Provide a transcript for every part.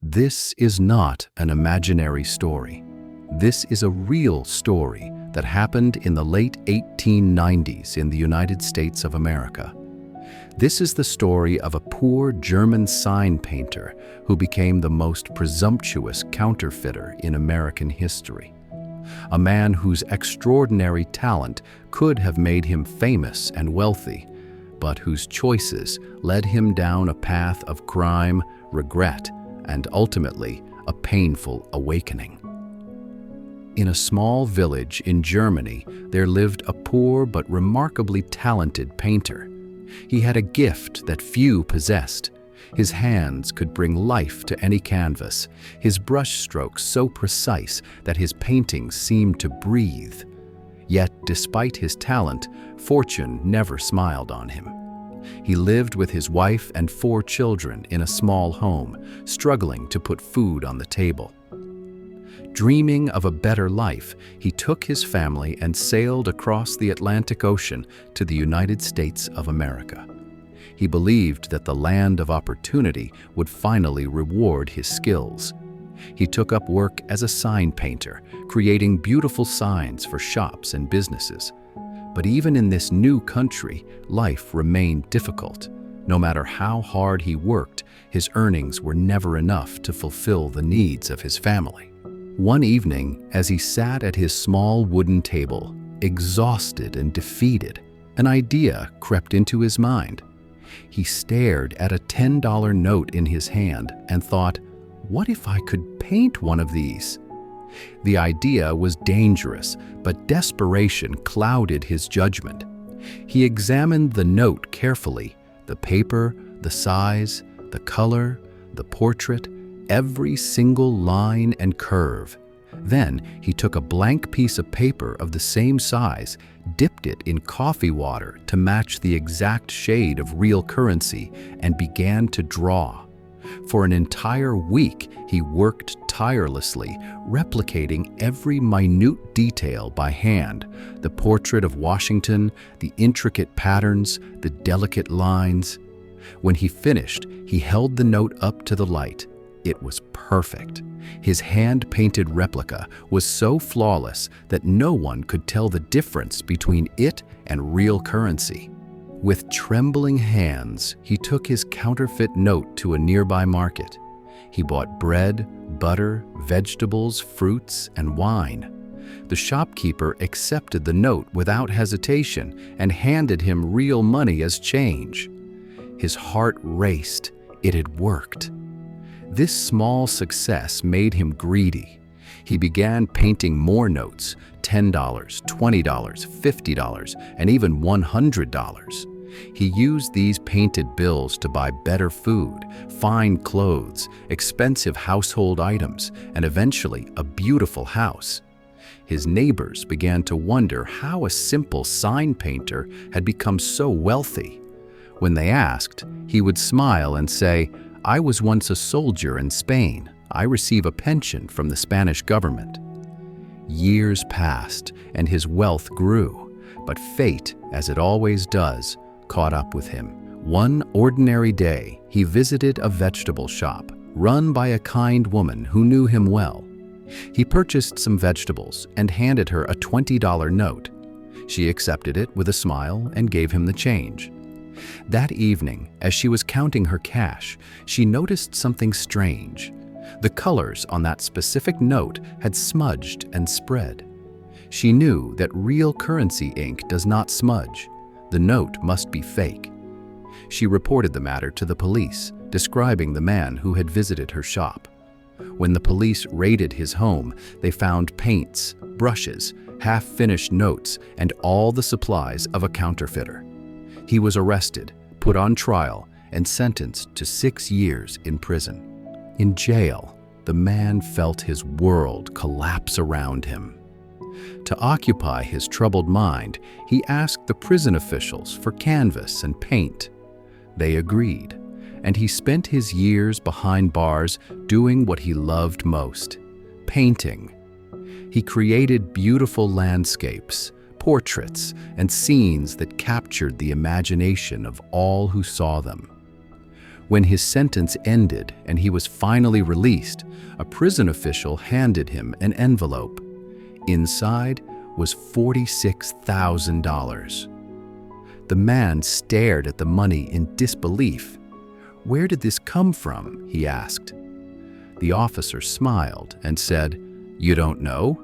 This is not an imaginary story. This is a real story that happened in the late 1890s in the United States of America. This is the story of a poor German sign painter who became the most presumptuous counterfeiter in American history. A man whose extraordinary talent could have made him famous and wealthy, but whose choices led him down a path of crime, regret, and ultimately a painful awakening. In a small village in Germany, there lived a poor but remarkably talented painter. He had a gift that few possessed. His hands could bring life to any canvas, his brushstrokes so precise that his paintings seemed to breathe. Yet, despite his talent, fortune never smiled on him. He lived with his wife and 4 children in a small home, struggling to put food on the table. Dreaming of a better life, he took his family and sailed across the Atlantic Ocean to the United States of America. He believed that the land of opportunity would finally reward his skills. He took up work as a sign painter, creating beautiful signs for shops and businesses. But even in this new country, life remained difficult. No matter how hard he worked, his earnings were never enough to fulfill the needs of his family. One evening, as he sat at his small wooden table, exhausted and defeated, an idea crept into his mind. He stared at a $10 note in his hand and thought, "What if I could paint one of these?" The idea was dangerous, but desperation clouded his judgment. He examined the note carefully, the paper, the size, the color, the portrait, every single line and curve. Then he took a blank piece of paper of the same size, dipped it in coffee water to match the exact shade of real currency, and began to draw. For an entire week, he worked tirelessly, replicating every minute detail by hand: the portrait of Washington, the intricate patterns, the delicate lines. When he finished, he held the note up to the light. It was perfect. His hand-painted replica was so flawless that no one could tell the difference between it and real currency. With trembling hands, he took his counterfeit note to a nearby market. He bought bread, butter, vegetables, fruits, and wine. The shopkeeper accepted the note without hesitation and handed him real money as change. His heart raced. It had worked. This small success made him greedy. He began painting more notes: $10, $20, $50, and even $100. He used these painted bills to buy better food, fine clothes, expensive household items, and eventually a beautiful house. His neighbors began to wonder how a simple sign painter had become so wealthy. When they asked, he would smile and say, "I was once a soldier in Spain. I receive a pension from the Spanish government." Years passed, and his wealth grew, but fate, as it always does, caught up with him. One ordinary day, he visited a vegetable shop, run by a kind woman who knew him well. He purchased some vegetables and handed her a $20 note. She accepted it with a smile and gave him the change. That evening, as she was counting her cash, she noticed something strange. The colors on that specific note had smudged and spread. She knew that real currency ink does not smudge. The note must be fake. She reported the matter to the police, describing the man who had visited her shop. When the police raided his home, they found paints, brushes, half-finished notes, and all the supplies of a counterfeiter. He was arrested, put on trial, and sentenced to 6 years in prison. In jail, the man felt his world collapse around him. To occupy his troubled mind, he asked the prison officials for canvas and paint. They agreed, and he spent his years behind bars doing what he loved most: painting. He created beautiful landscapes, portraits, and scenes that captured the imagination of all who saw them. When his sentence ended and he was finally released, a prison official handed him an envelope. Inside was $46,000. The man stared at the money in disbelief. "Where did this come from?" he asked. The officer smiled and said, "You don't know?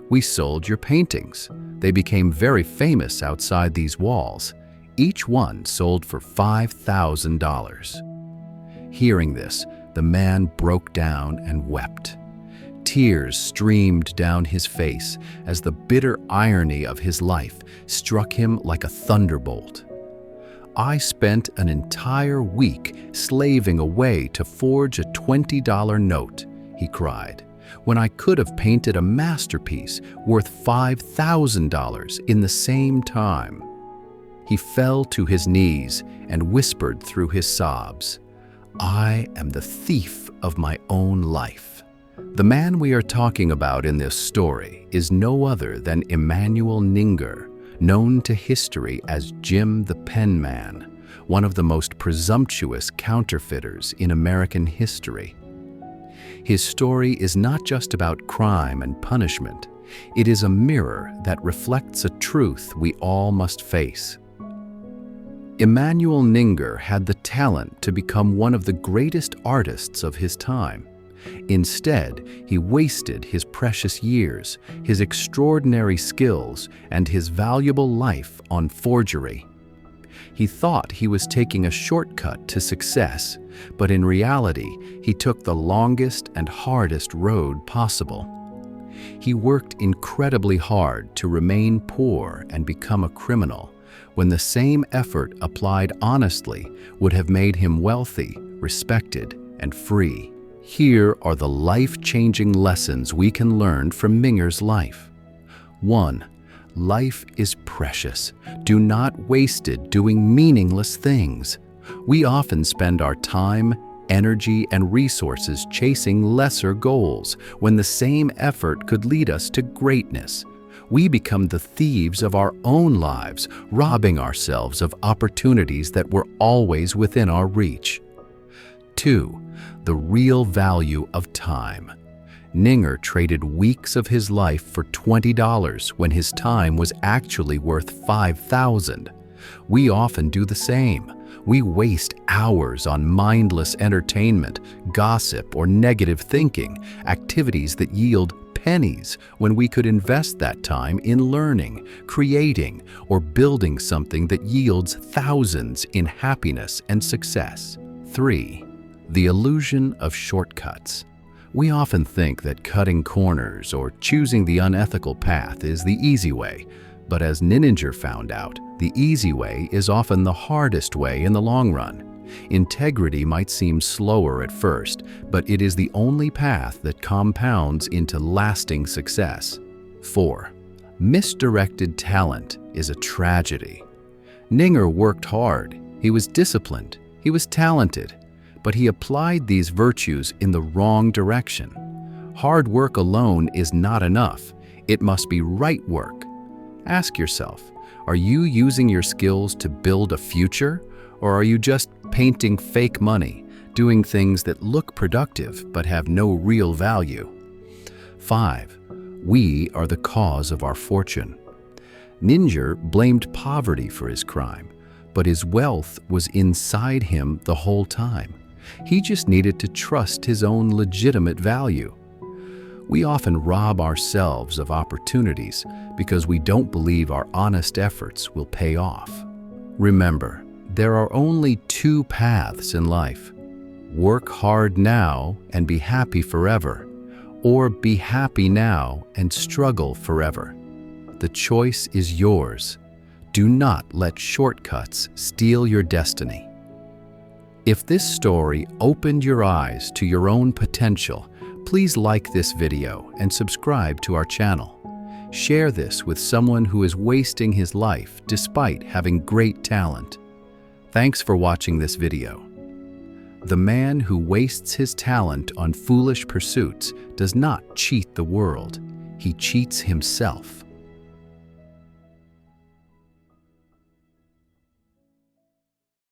We sold your paintings. They became very famous outside these walls. Each one sold for $5,000. Hearing this, the man broke down and wept. Tears streamed down his face as the bitter irony of his life struck him like a thunderbolt. "I spent an entire week slaving away to forge a $20 note," he cried, "when I could have painted a masterpiece worth $5,000 in the same time." He fell to his knees and whispered through his sobs, "I am the thief of my own life." The man we are talking about in this story is no other than Emanuel Ninger, known to history as Jim the Penman, one of the most presumptuous counterfeiters in American history. His story is not just about crime and punishment. It is a mirror that reflects a truth we all must face. Emanuel Ninger had the talent to become one of the greatest artists of his time. Instead, he wasted his precious years, his extraordinary skills, and his valuable life on forgery. He thought he was taking a shortcut to success, but in reality, he took the longest and hardest road possible. He worked incredibly hard to remain poor and become a criminal, when the same effort applied honestly would have made him wealthy, respected, and free. Here are the life-changing lessons we can learn from Ninger's life. 1. Life is precious. Do not waste it doing meaningless things. We often spend our time, energy, and resources chasing lesser goals when the same effort could lead us to greatness. We become the thieves of our own lives, robbing ourselves of opportunities that were always within our reach. 2. The real value of time. Ninger traded weeks of his life for $20 when his time was actually worth $5,000. We often do the same. We waste hours on mindless entertainment, gossip, or negative thinking, activities that yield pennies when we could invest that time in learning, creating, or building something that yields thousands in happiness and success. 3. The illusion of shortcuts. We often think that cutting corners or choosing the unethical path is the easy way, but as Ninger found out, the easy way is often the hardest way in the long run. Integrity might seem slower at first, but it is the only path that compounds into lasting success. 4. Misdirected talent is a tragedy. Ninger worked hard, he was disciplined, he was talented, but he applied these virtues in the wrong direction. Hard work alone is not enough. It must be right work. Ask yourself, are you using your skills to build a future, or are you just painting fake money, doing things that look productive but have no real value? 5. We are the cause of our fortune. Ninger blamed poverty for his crime, but his wealth was inside him the whole time. He just needed to trust his own legitimate value. We often rob ourselves of opportunities because we don't believe our honest efforts will pay off. Remember, there are only two paths in life. Work hard now and be happy forever, or be happy now and struggle forever. The choice is yours. Do not let shortcuts steal your destiny. If this story opened your eyes to your own potential, please like this video and subscribe to our channel. Share this with someone who is wasting his life despite having great talent. Thanks for watching this video. The man who wastes his talent on foolish pursuits does not cheat the world. He cheats himself.